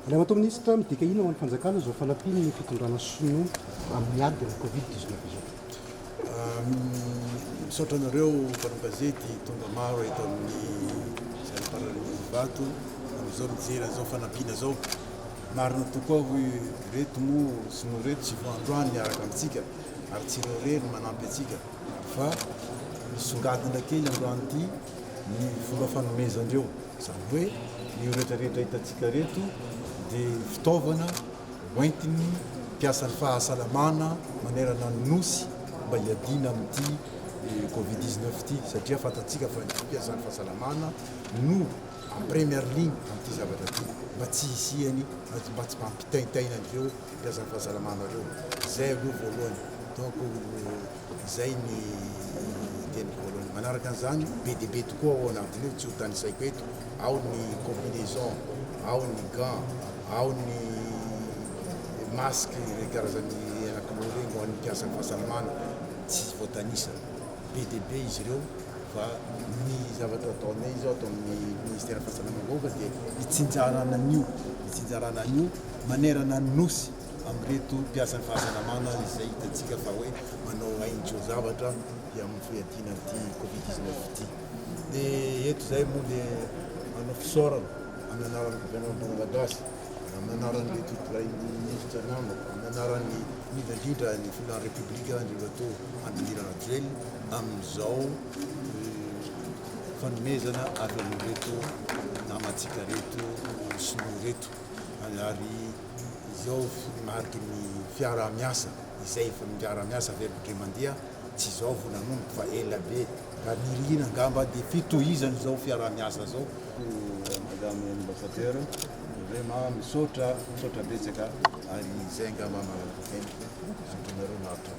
Andriamato ministra, midika ino ho an'ny fanjakana zao fanampiny ny fitondrana sono amin'ny adiny Covid-19 izao. Misaotra anareo mpanam-gazety tonga maro eto amin'ny Vato amin'izao mijery an'izao fanampiana zao. Marina tokoa hoe reto moa sino reto tsy voandroany miaraka amintsika ary tsy ireo rery manampy atsika fa misongadina kely androany ity ny fomba fanomezandreo, izany hoe ny rehetrarehetra hitatsika reto dia fitaovana hoentiny mpiasa ny fahasalamana manerana ny nosy mba hiadina amin'ity Covid-19 ity, satria fantatsika fa ny mpiasa ny fahasalamana no en première ligne amin'ity zavatra ity mba tsy hisiany mba tsy mampitaitaina an'ireo mpiasa ny fahasalamana reo. Zay aloha voalohany, donc zay ny teny voalohany. Manaraka an'izany be dia be tokoa ao anatin'io, tsy ho tanisaiko eto, ao ny combinaison, ao ny gants, ao ny masque karazany anankiroa regny ho an'ny mpiasa ny fahasalamana, tsy voatanisa, be dia be izy ireo. Fa ny zavatra ataonay zao atao amin'ny ministère fahasalamana dia hitsinjarana an'io manerana ny nosy amin'reto mpiasa ny fahasalamana izay hitatsika fa hoe manao aindreo zavatra amin'ny fiadiana ity Covid-19 ity. Dia eto zay moa dia manao fisaorana amin'ny anaran'ny gouvernement malagasy, amin'ny anaran'ny ministre namako, amin'ny anaran'ny indrindra ny filan'ny république Andry Nirina Rajoelina amin'izao fanomezana avy amin'reto namantsika reto sinoa reto, ary izao mariky ny fiarah-miasa izay efa miarah-miasa verbotra mandeha tsy izao vonanomboka fa ela be ka nirina angamba dia fitohizana izao fiarah-miasa zao. Madame ambassadeur, vraiment misaotra betsaka ary izay angamba misaotranareo maritra.